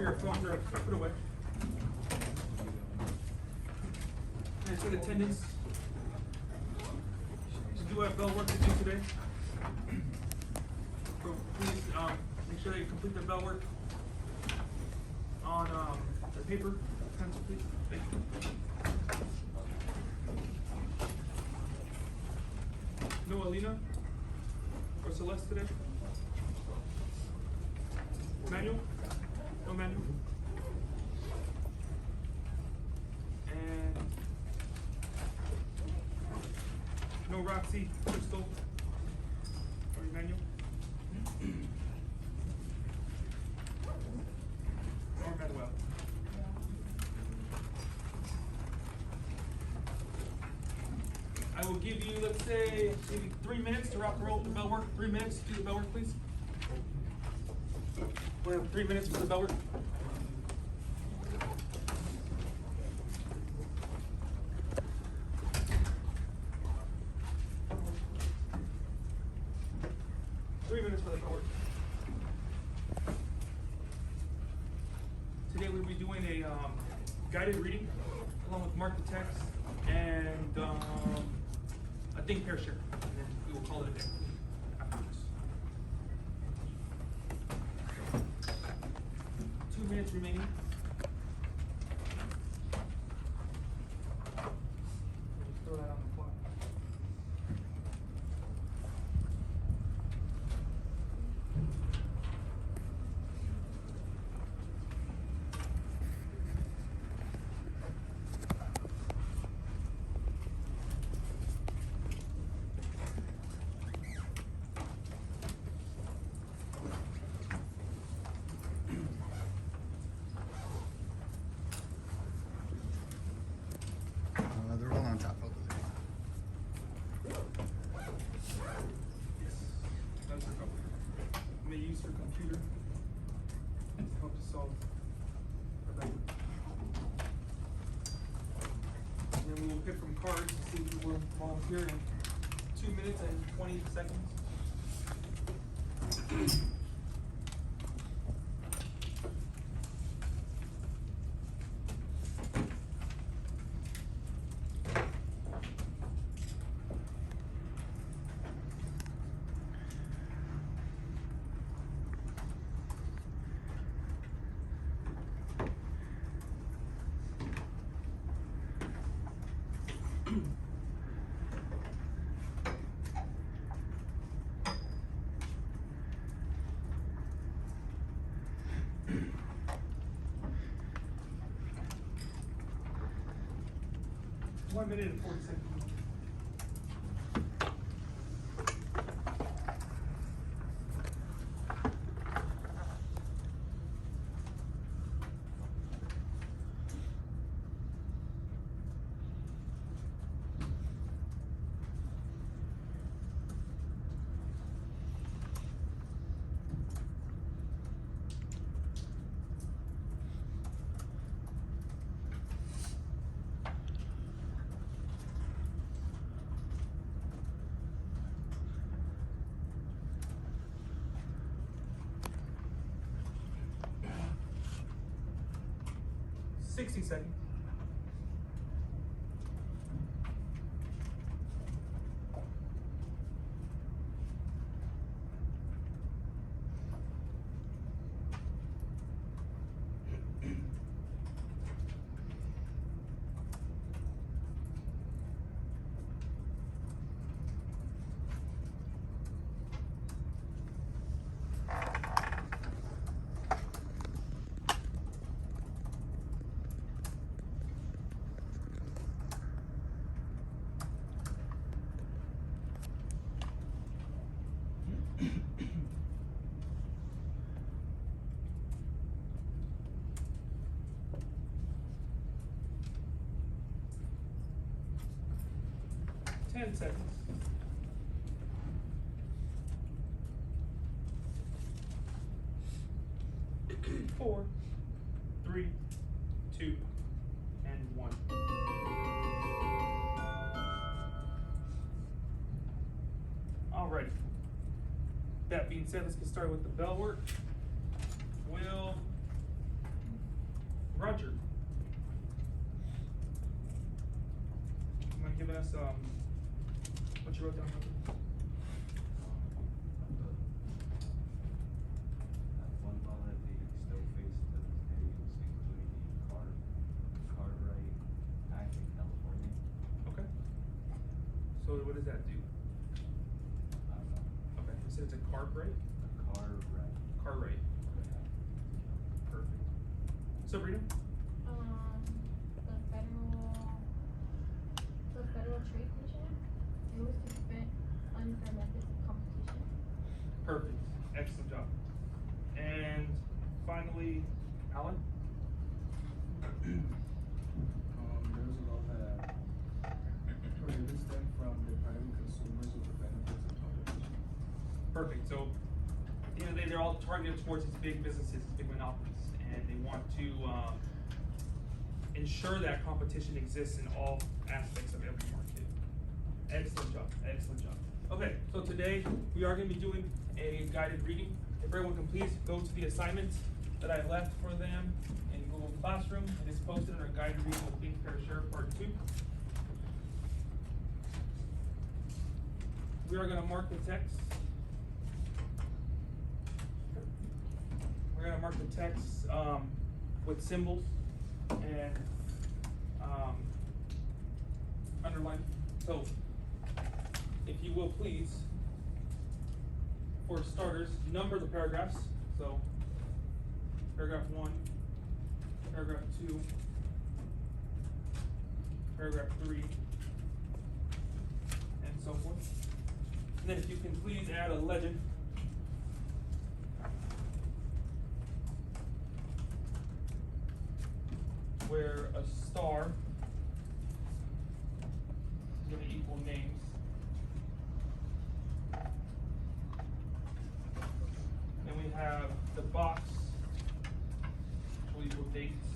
your phone or put it away. And take attendance. You do have bell work to do today. So please make sure that you complete the bell work on the paper. Pencil, please. Thank you. No Alina or Celeste today? Manual? No manual? And no Roxy, Crystal, or Emmanuel? Or Manuel? I will give you, let's say, maybe 3 minutes to rock and roll the bell work. 3 minutes to do the bell work, please. We have 3 minutes for the bell work. Today we'll be doing a guided reading along with mark the text and a think pair share, and then we will call it a day afterwards. 2 minutes remaining. Throw that on the clock. They're all on top of it. That's a couple. May use your computer to help you solve the diagram. And then we will pick from cards to see who will volunteer in 2 minutes and 20 seconds. One minute and 40 seconds. Sixty seconds. Ten seconds. Four, three, two, and one. Alrighty. That being said, let's get started with the bell work. Will us what you wrote down? One vulnerability still faced to this day is including the Cartwright Act in California. Okay. So what does that do? I don't know. Okay, you said it's a Cartwright? The Cartwright. Cartwright. Perfect. Sabrina? The Federal Trade Commission, it was to prevent unfair methods of competition. Perfect. Excellent job. And finally, Alan? There's a law that prohibits them from depriving consumers of the benefits of competition. Perfect. So, at the end of the day, they're all targeted towards these big businesses, these big monopolies, and they want to ensure that competition exists in all aspects of every market. Excellent job. Excellent job. Okay, so today we are going to be doing a guided reading. If everyone can please go to the assignment that I left for them in Google Classroom. It is posted in our guided reading with Think, Pair, Share Part 2. We are going to mark the text. We're going to mark the text with symbols and underline. So, if you will please, for starters, number the paragraphs. So, paragraph 1, paragraph 2, paragraph 3, and so forth. And then if you can please add a legend. Where a star is going to equal names. Then we have the box, which will equal dates.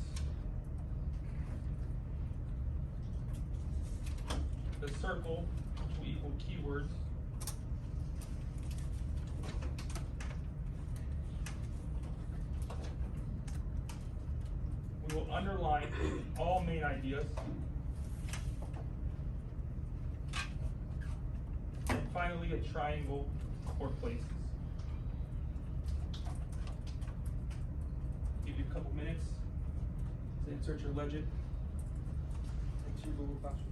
The circle, which will equal keywords. We will underline all main ideas. And finally, a triangle for places. Give you a couple minutes to insert your legend into your Google Classroom.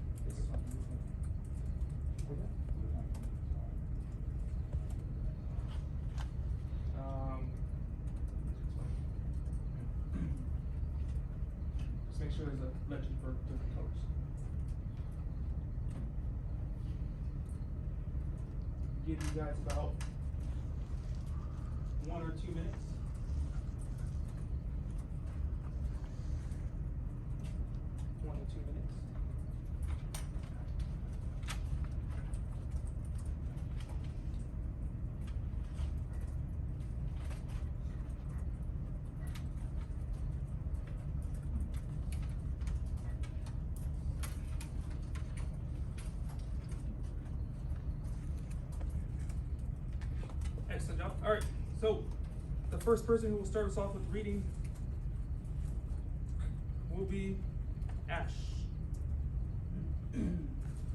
Just make sure there's a legend for different colors. Give you guys about 1 or 2 minutes. Excellent job. All right, so the first person who will start us off with reading will be Ash.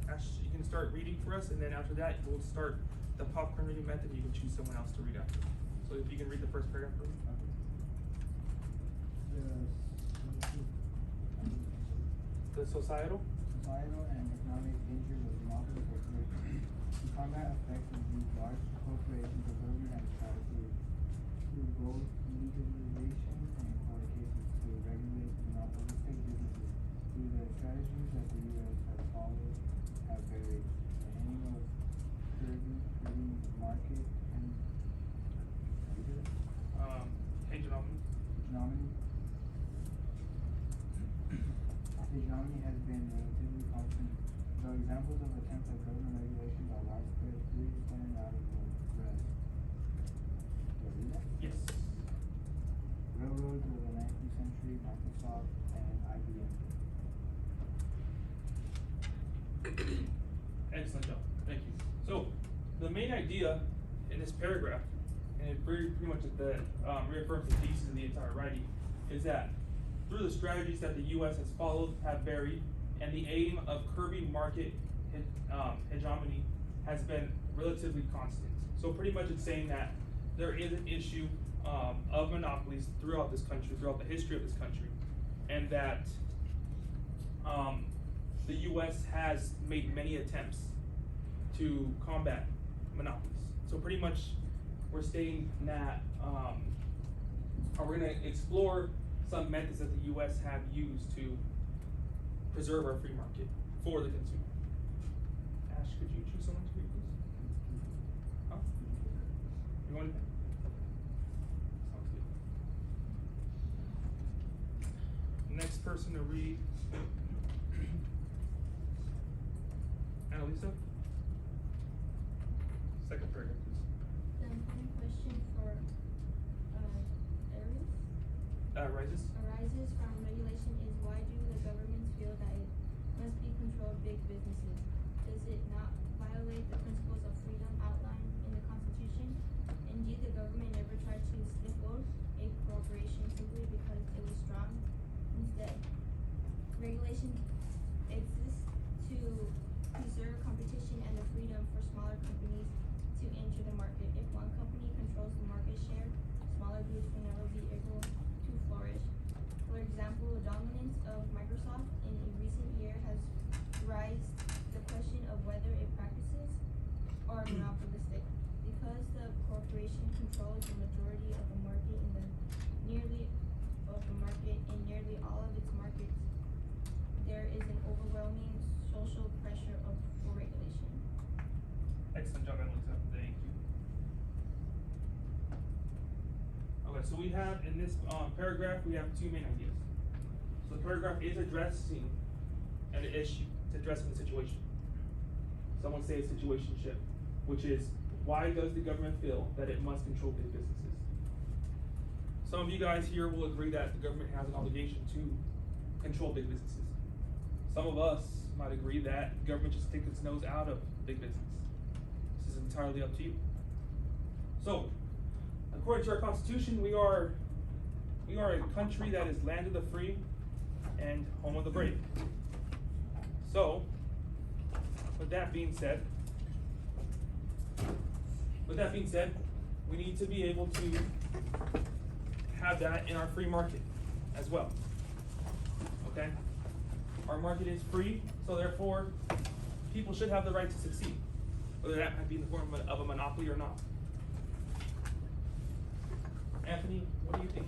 Ash, you can start reading for us, and then after that, we'll start the popcorn reading method. You can choose someone else to read after. So if you can read the first paragraph for me. The societal and economic dangers of monopoly corporations. To combat effectively, large corporations are building and strategies through both legalization and, in court cases, to regulate monopolistic businesses. Through the strategies that the U.S. has followed have varied. The aim of curbing market and hegemony has been relatively constant, though examples of attempts at government regulations are widespread, three standing out of the rest. Yes. Railroads of the 19th century, Microsoft, and IBM. Excellent job. Thank you. So the main idea in this paragraph, and it pretty much reaffirms the thesis of the entire writing, is that through the strategies that the U.S. has followed have varied, and the aim of curbing market hegemony has been relatively constant. So pretty much it's saying that there is an issue of monopolies throughout this country, throughout the history of this country, and that the US has made many attempts to combat monopolies. So pretty much we're stating that, or we're gonna explore some methods that the US have used to preserve our free market for the consumer. Ash, could you choose someone to read, please? Huh? You want anything? Sounds good. Next person to read. Annalisa? Second paragraph, please. The important question for, Aries Rises? arises from regulation is why do the governments feel that it must be controlled big businesses? Does it not violate the principles of freedom outlined in the Constitution? Indeed, the government never tried to stifle a corporation simply because it was strong. Instead, regulation exists to preserve competition and the freedom for smaller companies to enter the market. If one company controls the market share, smaller groups will never be able to flourish. For example, the dominance of Microsoft in a recent year has raised the question of whether its practices are monopolistic. Because the corporation controls the majority of the market in nearly all of its markets, there is an overwhelming social pressure for regulation. Excellent job, Annalisa. Thank you. Okay, so we have in this paragraph, we have two main ideas. So the paragraph is addressing an issue, it's addressing a situation. Some would say a situationship, which is why does the government feel that it must control big businesses? Some of you guys here will agree that the government has an obligation to control big businesses. Some of us might agree that the government just sticks its nose out of big business. This is entirely up to you. So, according to our Constitution, we are a country that is land of the free and home of the brave. So, with that being said, we need to be able to have that in our free market as well. Okay? Our market is free, so therefore, people should have the right to succeed, whether that might be in the form of a monopoly or not. Anthony, what do you think?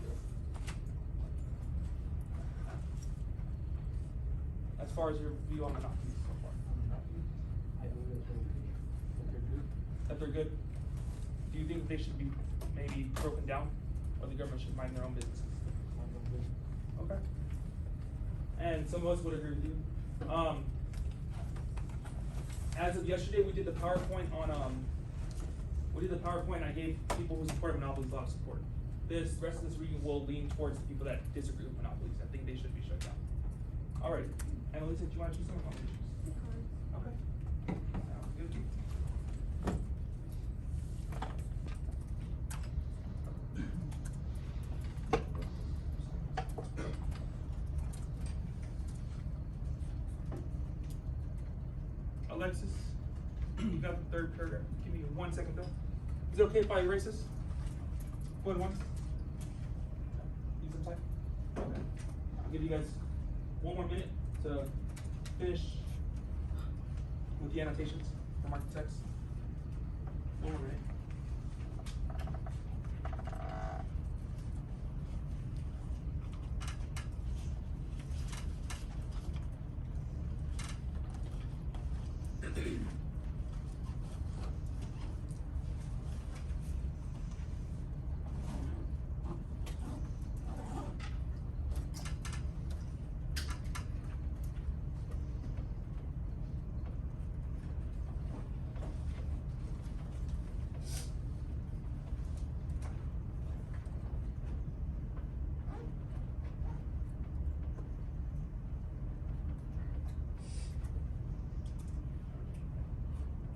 As far as your view on monopolies so far? I believe that they're good. That they're good? Do you think they should be maybe broken down, or the government should mind their own businesses? Okay. And some of us would agree with you. As of yesterday, we did the PowerPoint on, I gave people who support monopolies a lot of support. This rest of this reading will lean towards the people that disagree with monopolies. I think they should be shut down. All right, Annalisa, do you want to choose someone? Okay. Sounds good. Alexis, you got the third paragraph. Give me 1 second though. Is it okay if I erase this? Going once? Need some time? Okay. I'll give you guys 1 more minute to finish with the annotations for market text. 1 more minute.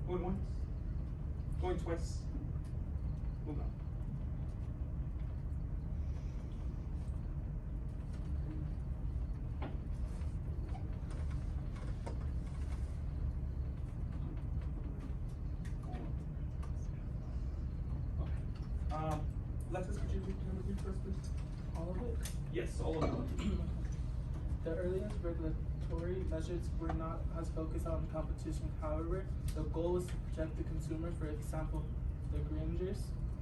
Going once, going twice, move on. please? All of it? Yes, all of them. The earliest regulatory measures were not as focused on competition. However, the goal was to protect the consumer. For example, the Grangers,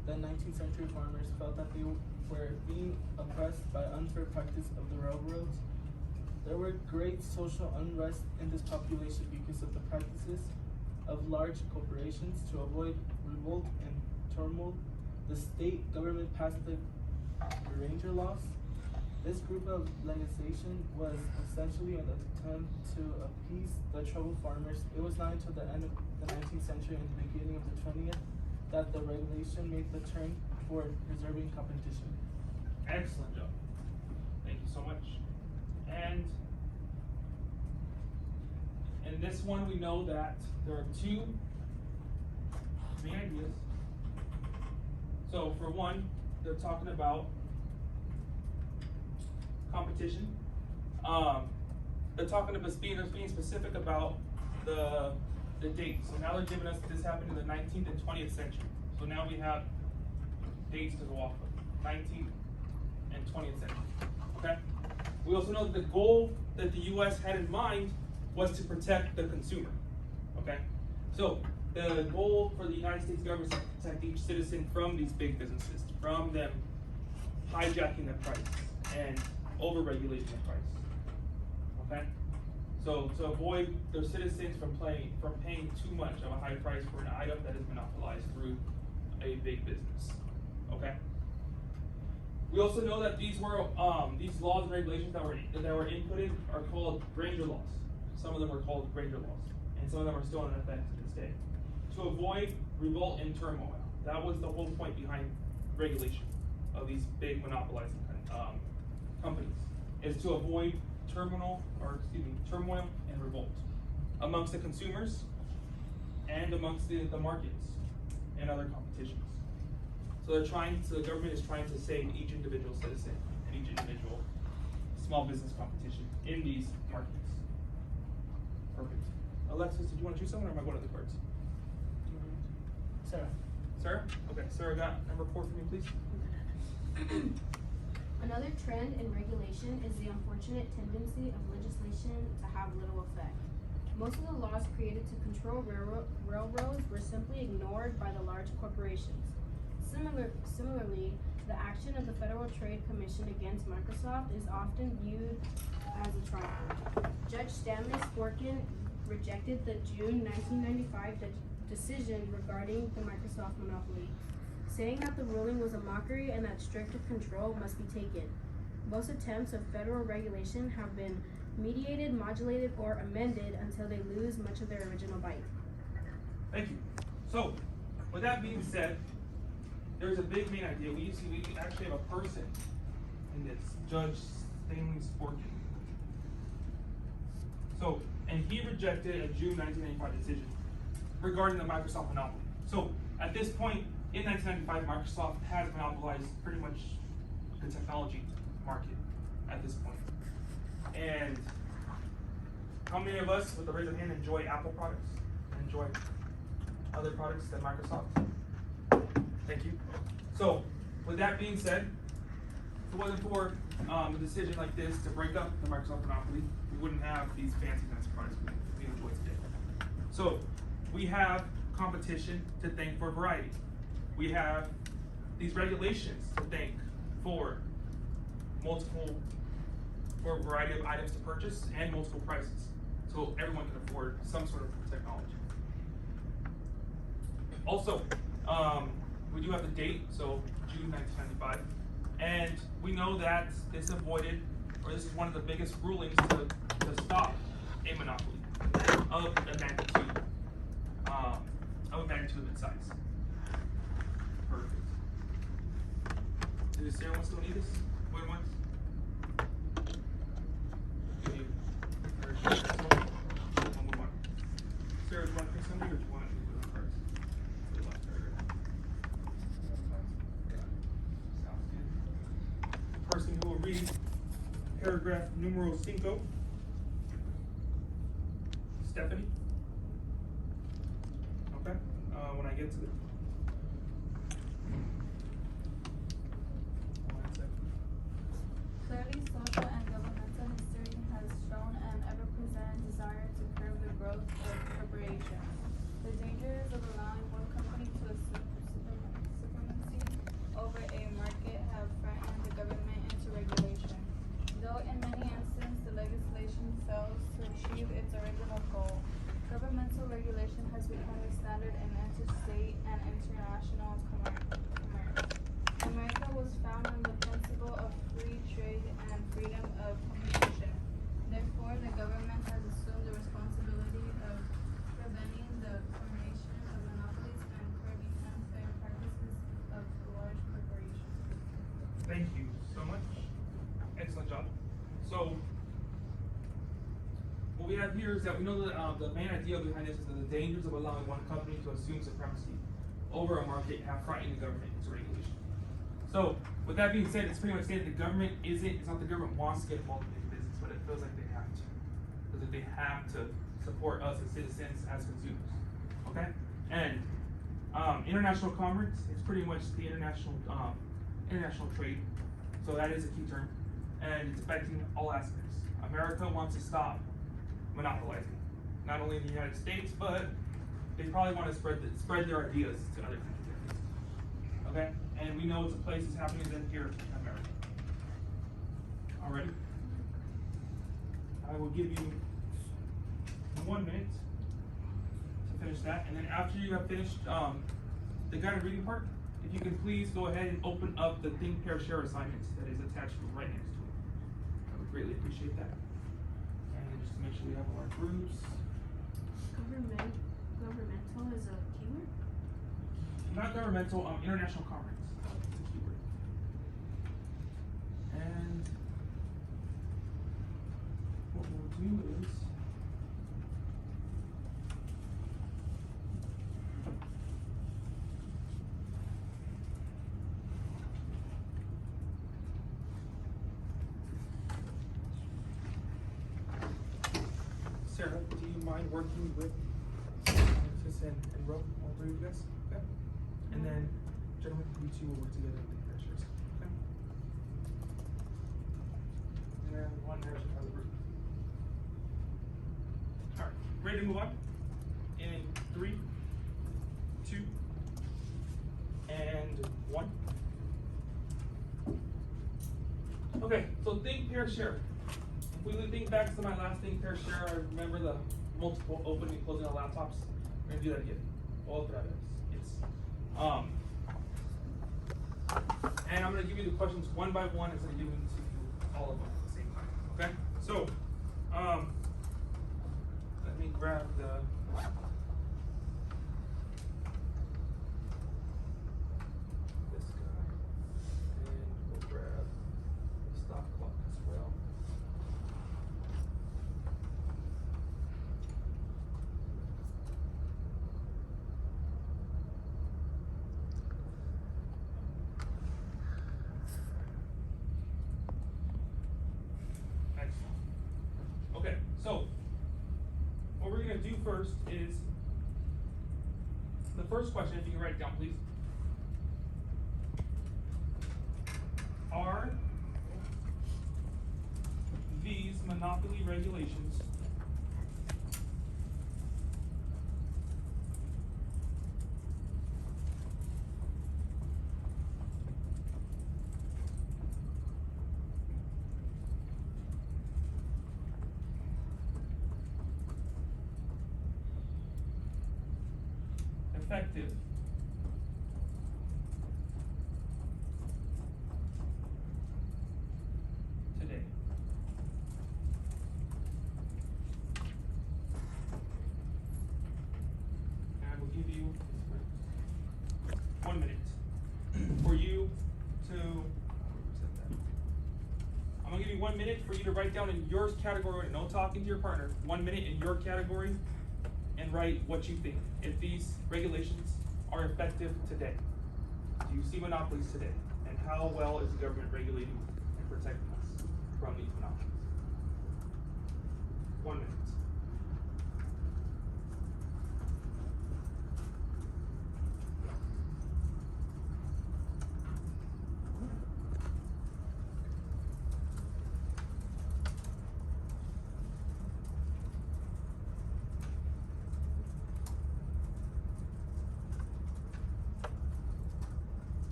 the 19th century farmers, felt that they were being oppressed by unfair practice of the railroads. There were great social unrest in this population because of the practices of large corporations. To avoid revolt and turmoil, the state government passed the Ranger laws. This group of legislation was essentially an attempt to appease the troubled farmers. It was not until the end of the 19th century and the beginning of the 20th that the regulation made the turn toward preserving competition. Excellent job. Thank you so much. And in this one, we know that there are two main ideas. So for one, they're talking about competition. They're talking about being specific about the dates. So now they're giving us this happened in the 19th and 20th century. So now we have dates to go off of, 19th and 20th century. Okay. We also know that the goal that the U.S. had in mind was to protect the consumer. Okay. So the goal for the United States government is to protect each citizen from these big businesses, from them hijacking the price and over-regulating the price. Okay? So to avoid their citizens from paying too much of a high price for an item that is monopolized through a big business. Okay? We also know that these laws and regulations that were inputted are called Granger laws. Some of them are called Granger laws, and some of them are still in effect to this day. To avoid revolt and turmoil. That was the whole point behind regulation of these big monopolizing companies, is to avoid turmoil and revolt amongst the consumers and amongst the markets and other competitions. So the government is trying to save each individual citizen and each individual small business competition in these markets. Perfect. Alexis, did you want to choose someone, or am I going to the cards? Sarah. Sarah? Okay, Sarah got number 4 for me, please. Another trend in regulation is the unfortunate tendency of legislation to have little effect. Most of the laws created to control railroads were simply ignored by the large corporations. Similarly, the action of the Federal Trade Commission against Microsoft is often viewed as a triumph. Judge Stanley Sporkin rejected the June 1995 decision regarding the Microsoft monopoly, saying that the ruling was a mockery and that stricter control must be taken. Most attempts of federal regulation have been mediated, modulated, or amended until they lose much of their original bite. Thank you. So, with that being said, there's a big main idea. We actually have a person in this, Judge Stanley Sporkin. So, and he rejected a June 1995 decision regarding the Microsoft monopoly. So, at this point, in 1995, Microsoft has monopolized pretty much the technology market at this point. And how many of us, with a raise of hand, enjoy Apple products and enjoy other products than Microsoft? Thank you. So, with that being said, if it wasn't for a decision like this to break up the Microsoft monopoly, we wouldn't have these fancy products we enjoy today. So, we have competition to thank for variety. We have these regulations to thank for a variety of items to purchase and multiple prices, so everyone can afford some sort of technology. Also, we do have the date, so June 1995, and we know that this is one of the biggest rulings to stop a monopoly of a magnitude of its size. Perfect. Does Sarah still need this? Going once? Sarah, do you want to pick somebody, or do you want to do the cards? Sounds good. The person who will read paragraph numero 5, Stephanie. Okay, when I get to it. 1 second. international commerce. America was founded on the principle of free trade and freedom of competition. Therefore, the government has assumed the responsibility of preventing the formation of monopolies and curbing unfair practices of large corporations. Thank you so much. Excellent job. So, what we have here is that we know that the main idea behind this is that the dangers of allowing one company to assume supremacy over a market have frightened the government into regulation. So, with that being said, it's pretty much saying the government it's not the government wants to get involved in business, but it feels like they have to. Because if they have to support us as citizens, as consumers. Okay? And international commerce is pretty much the international trade. So that is a key term. And it's affecting all aspects. America wants to stop monopolizing, not only in the United States, but they probably want to spread their ideas to other countries. Okay? And we know it's a place that's happening then here in America. Alrighty? I will give you 1 minute to finish that, and then after you have finished the guided reading part, if you can please go ahead and open up the Think, Pair, Share assignment that is attached right next to it. I would greatly appreciate that. And just to make sure we have all our groups. Governmental is a keyword? Not governmental, international commerce is a keyword. And what we'll do is Sarah, do you mind working with Alexis and Ro, all three of you guys? Okay. And then, gentlemen, you two will work together with the shares. Okay. And one there's another group. All right, ready to move on? In 3, 2, and 1. Okay, so think, pair, share. If we think back to my last thing, pair, share, I remember the multiple opening and closing of laptops. We're gonna do that again. All of that is. And I'm gonna give you the questions one by one instead of giving them to you all of them at the same time. Okay? So, let me grab the this guy, and we'll grab the stop clock as well. Excellent. Okay, so what we're gonna do first is the first question, if you can write it down, please. Are these monopoly regulations effective today? And I will give you 1 minute for you to, I'm gonna give you 1 minute for you to write down in your category, no talking to your partner, 1 minute in your category, and write what you think. If these regulations are effective today, do you see monopolies today? And how well is the government regulating and protecting us from these monopolies? 1 minute.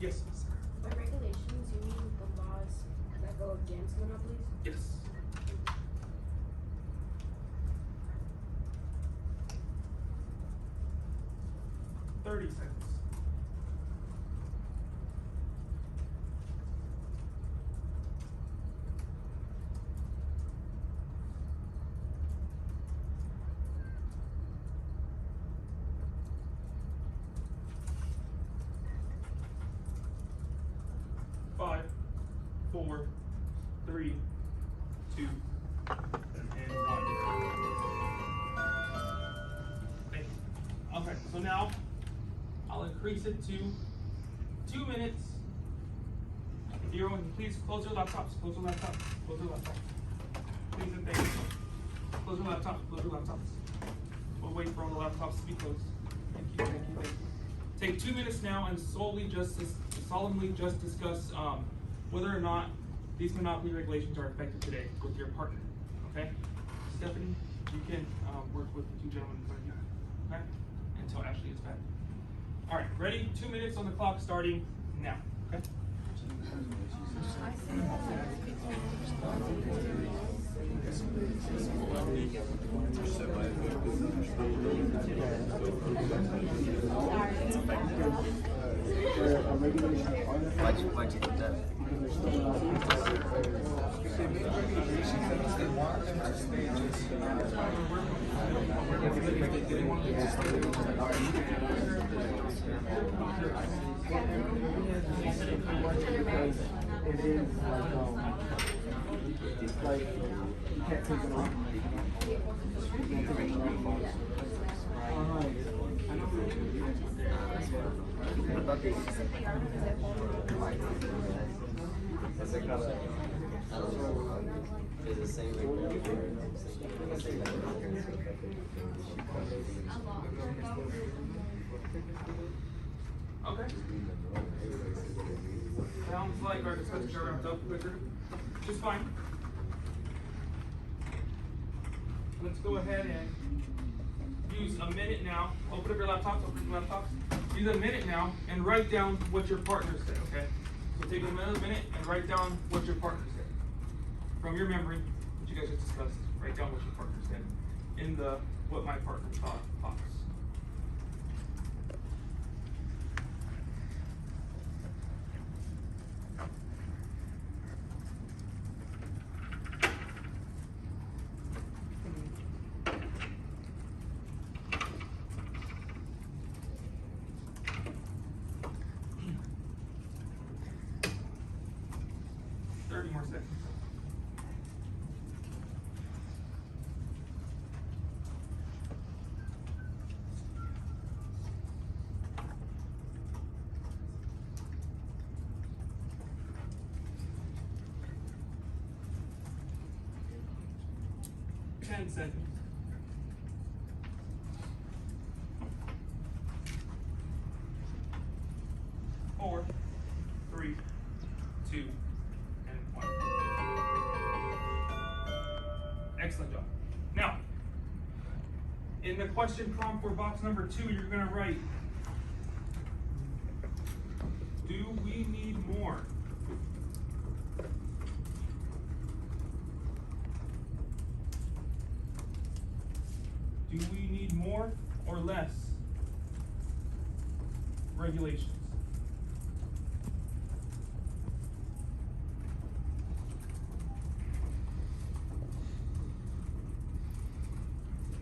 Yes, sir. By regulations, you mean the laws that go against monopolies? Yes. $30 seconds. increase it to 2 minutes. If everyone can please close your laptops, close your laptops, close your laptops. Please and thank you. Close your laptops, close your laptops. We'll wait for all the laptops to be closed. Thank you, thank you, thank you. Take 2 minutes now and solemnly just discuss whether or not these monopoly regulations are effective today with your partner. Okay? Stephanie, you can work with the two gentlemen in front of you. Okay? Until Ashley is back. Alright, ready? 2 minutes on the clock starting now. Okay? Why'd you do that? It's like you can't take it off. What about the is the same Okay. Sounds like our discussions are wrapped up quicker. Which is fine. Let's go ahead and use a minute now. Open up your laptops, Use a minute now and write down what your partner said, okay? So take another minute and write down what your partner said. From your memory, what you guys just discussed, write down what your partner said in the what my partner thought box. More seconds. Ten seconds. Four, three, two, and one. Excellent job. Now, in the question prompt for box number 2, you're going to write, do we need more? Do we need more or less regulations?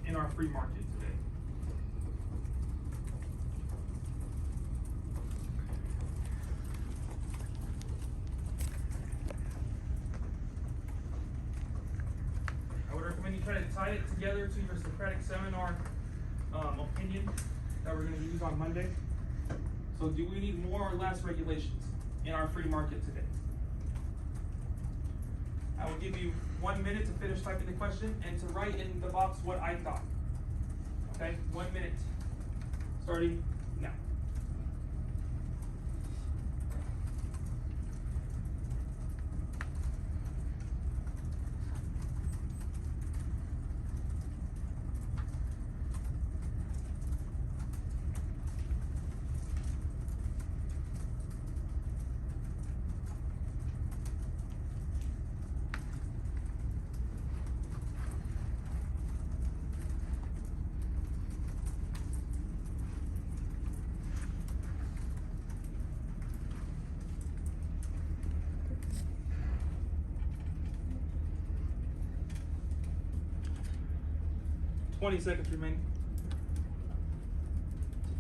In our free market today. I would recommend you try to tie it together to your Socratic seminar opinion that we're going to use on Monday. So do we need more or less regulations in our free market today? I will give you 1 minute to finish typing the question and to write in the box what I thought. Okay, 1 minute, starting now. Twenty seconds remaining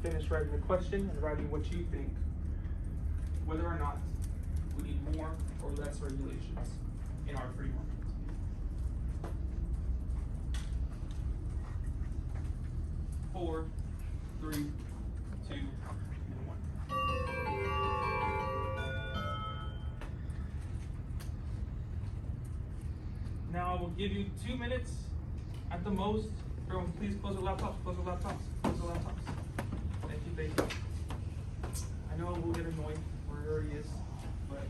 to finish writing the question and writing what you think, whether or not we need more or less regulations in our free market. 4, 3, 2, and 1. Now I will give you 2 minutes at the most. Everyone, please close your laptops, close your laptops, close your laptops. Thank you, thank you. I know we'll get annoyed wherever he is, but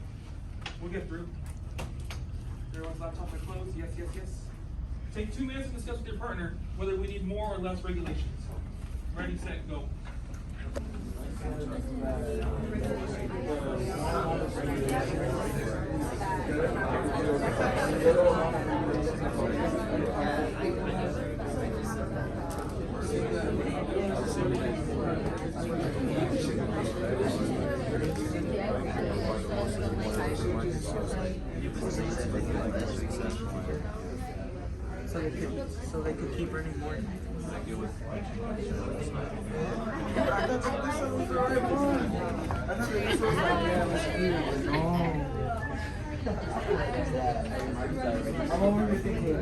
we'll get through. Everyone's laptops are closed, yes, yes, yes. Take 2 minutes to discuss with your partner whether we need more or less regulations. Ready, set, go. So they could keep earning more. I'm overthinking.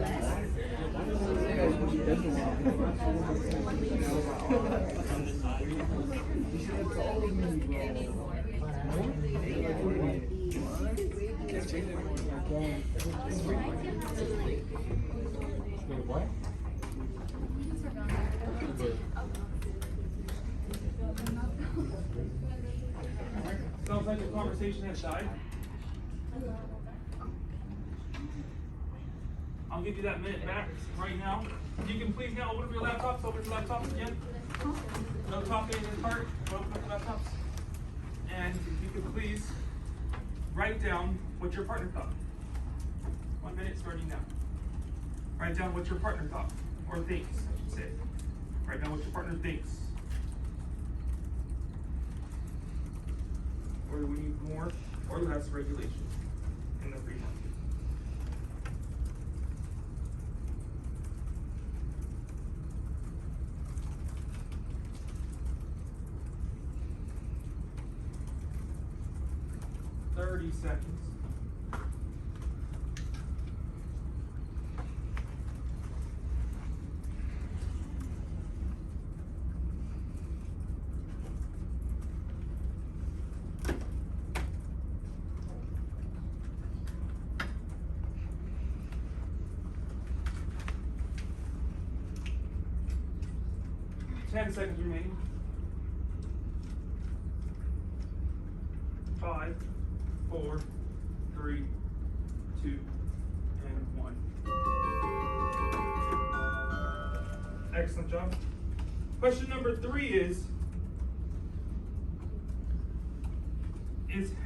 You should have told me, Wait, what? Sounds like the conversation has died. I'll give you that minute back right now. You can please now open up your laptops, open your laptops again. No talking in this part, open up your laptops. And if you could please write down what your partner thought. 1 minute starting now. Write down what your partner thought, or thinks, I should say. Write down what your partner thinks. Or do we need more or less regulation in the free market? Seconds. Ten seconds remaining. 5, 4, 3, 2, and 1. Excellent job. Question number 3 is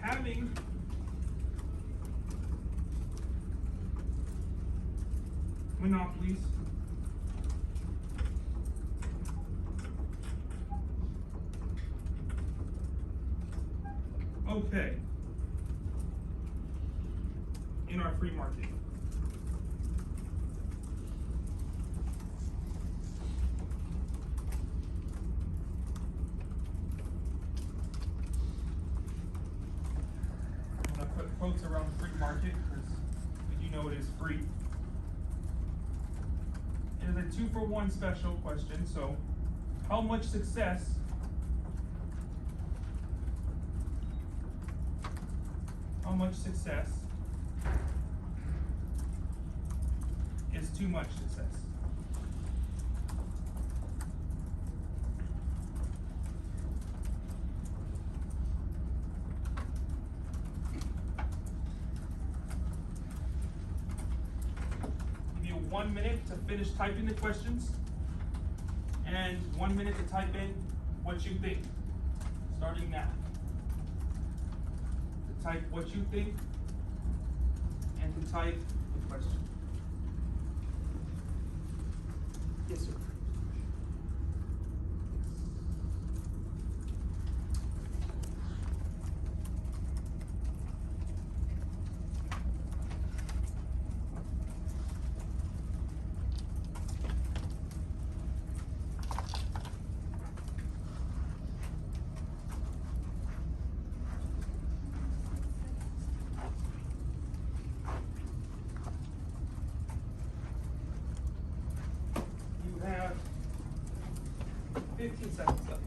having monopolies okay in our free market? I'm gonna put quotes around free market because you know it is free. It is a 2-for-1 special question, so how much success is too much success? Give you 1 minute to finish typing the questions and 1 minute to type in what you think. Starting now. To type what you think and to type the question. Yes, sir. You have 15 seconds left.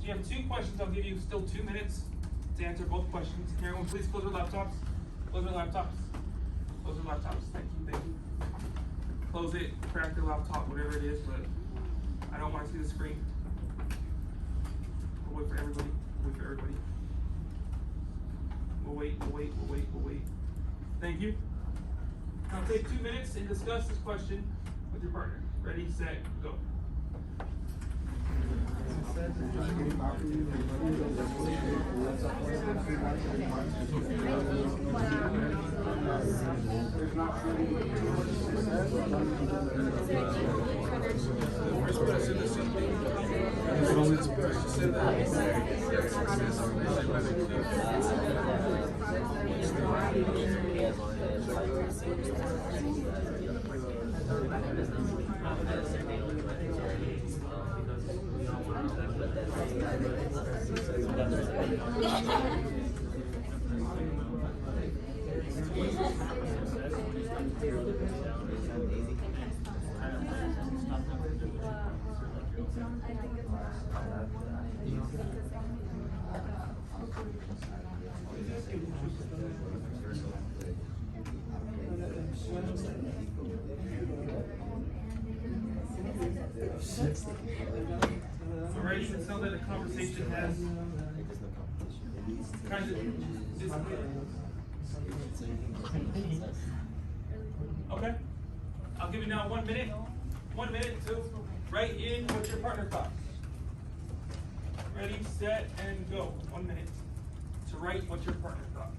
you have two questions, I'll give you still 2 minutes to answer both questions. Can everyone please close their laptops? Close their laptops. Close their laptops. Thank you, thank you. Close it, crack your laptop, whatever it is, but I don't want to see the screen. We'll wait for everybody. We'll wait for everybody. We'll wait. Thank you. Now take 2 minutes and discuss this question with your partner. Ready, set, go. Alright, you can tell that the conversation has kind of dissipated. Okay, I'll give you now 1 minute. 1 minute to write in what your partner thought. Ready, set, and go. 1 minute to write what your partner thought.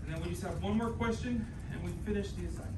And then we just have one more question, and we finish the assignment.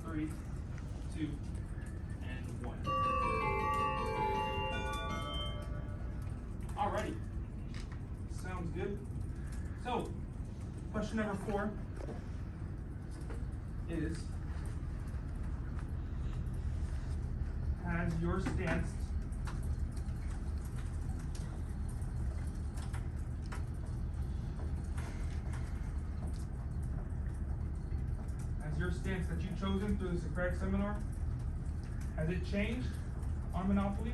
Three, two, and one. Alrighty. Sounds good. So, question number 4 is, has your stance that you've chosen through the Socratic seminar, has it changed on monopolies?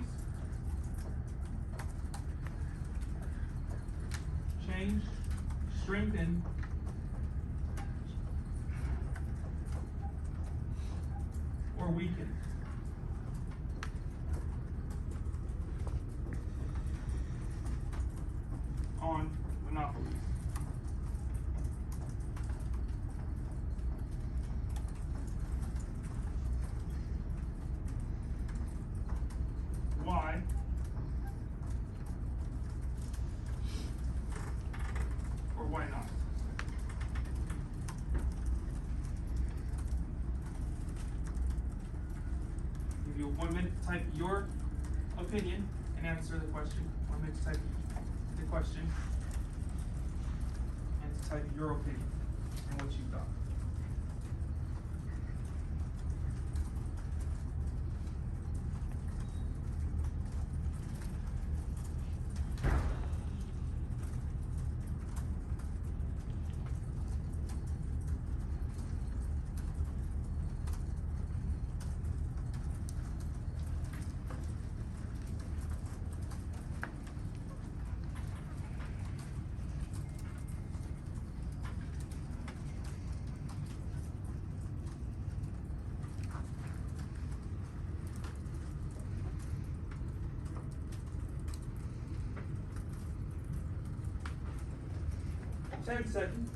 Changed, strengthened, or weakened? On monopolies. Why? Or why not? Give you 1 minute to type your opinion and answer the question. 1 minute to type the question and to type your opinion and what you thought. Ten seconds.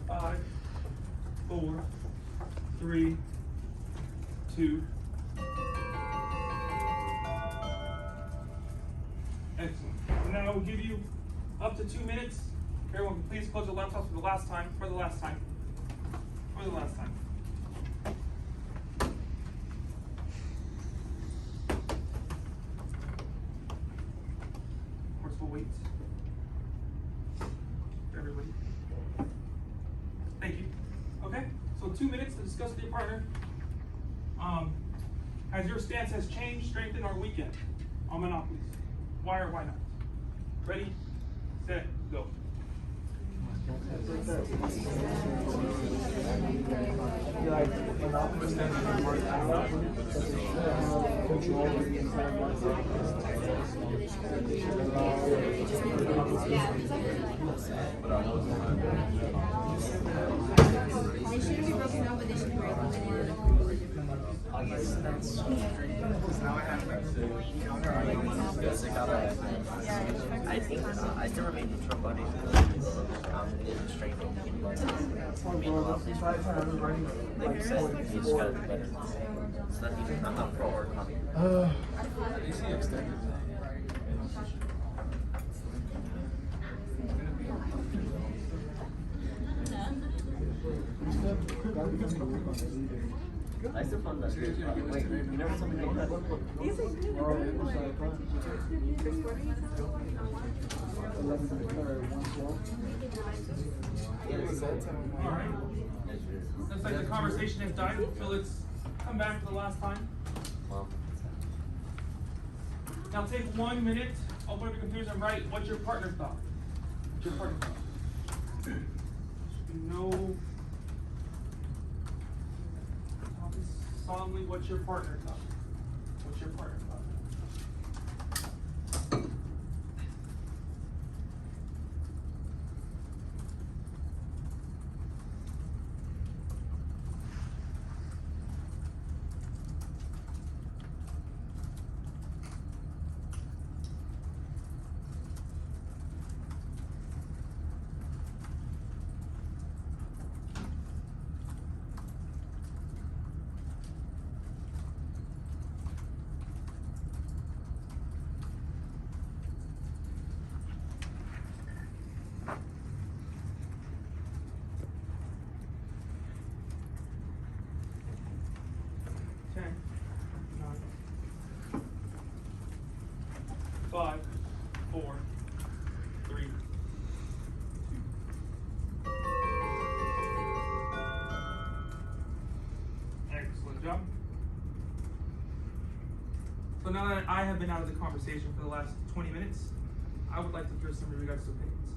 5, 4, 3, 2. Excellent. So now I will give you up to 2 minutes. Everyone can please close your laptops for the last time. For the last time. For the last time. Of course, we'll wait. Everybody. Thank you. Okay, so 2 minutes to discuss with your partner. Has your stance has changed, strengthened, or weakened on monopolies? Why or why not? Ready, set, go. They shouldn't be broken down, but they should be regulated. I think I still remain neutral about it it's strengthening. Meanwhile, like you said, you just gotta do better. It's not even, I'm not pro or con. I still found that weird. Wait, you never told me about that? Alright. Looks like the conversation has died, so let's come back to the last time. Now take 1 minute, open up your computers and write what your partner thought. What your partner thought. No. Solemnly, what's your partner thought? What's your partner thought? Five, 4, 3, 2. Excellent job. So now that I have been out of the conversation for the last 20 minutes, I would like to hear some of your guys' opinions.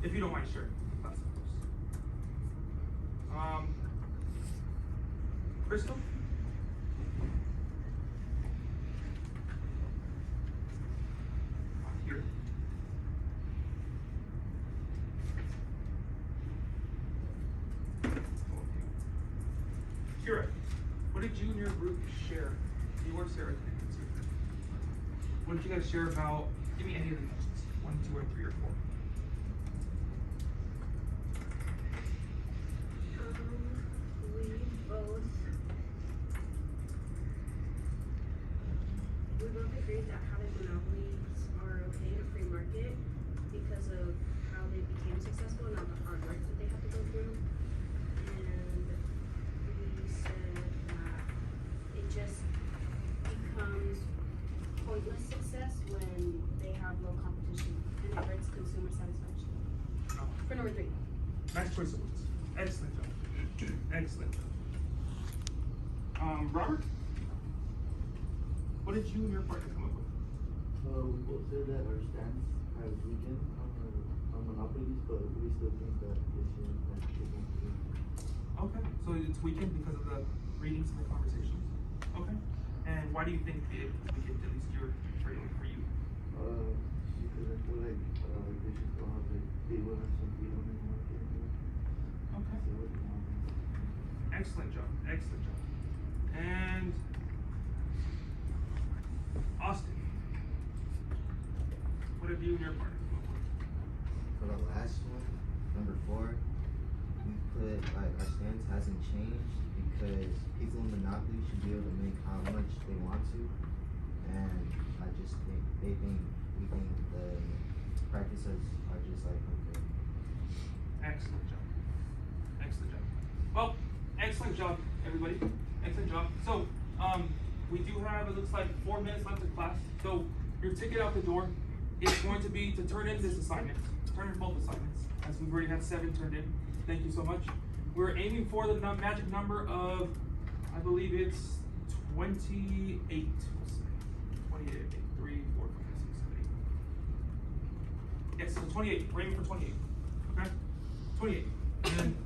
If you don't mind sharing, that's of course. Crystal? Here. Kira, what did you and your group share? You or Sarah? What did you guys share about? Give me any of the questions. 1, 2, or 3, or 4. We both agreed that having monopolies are okay in a free market because of how they became successful and all the hard work that they had to go through. And we said that it just becomes pointless success when they have low competition and it hurts consumer satisfaction. For number 3. Nice choice of words. Excellent job. Excellent job. Robert? What did you and your partner come up with? We both said that our stance has weakened on monopolies, but we still think that it shouldn't be. Okay, so it's weakened because of the readings and the conversations. Okay, and why do you think it weakened, at least your feeling for you? Because I feel like they should still have they will have some freedom in the market. Okay. Excellent job. Excellent job. And Austin, what have you and your partner come up with? For the last one, number 4, that like our stance hasn't changed because people in Monopoly should be able to make how much they want to, and I just think we think the practices are just like unfair. Excellent job. Excellent job. Well, excellent job, everybody. Excellent job. So, we do have, it looks like 4 minutes left of class. So, your ticket out the door is going to be to turn in this assignment. Turn in both assignments, as we've already had 7 turned in. Thank you so much. We're aiming for the magic number of, I believe it's 28. We'll say. 28, 3, 4, 5, 6, 7, 8. Yes, so 28. We're aiming for 28. Okay? 28. And then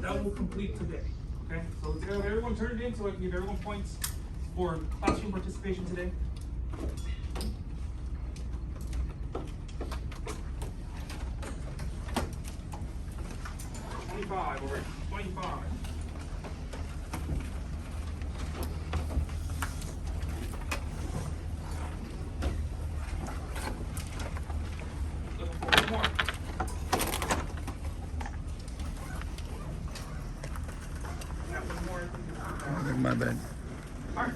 that will complete today. Okay? So let's have everyone turn it in so I can give everyone points for classroom participation today. Over 25. Looking for one more. Got one more. My bad. All right.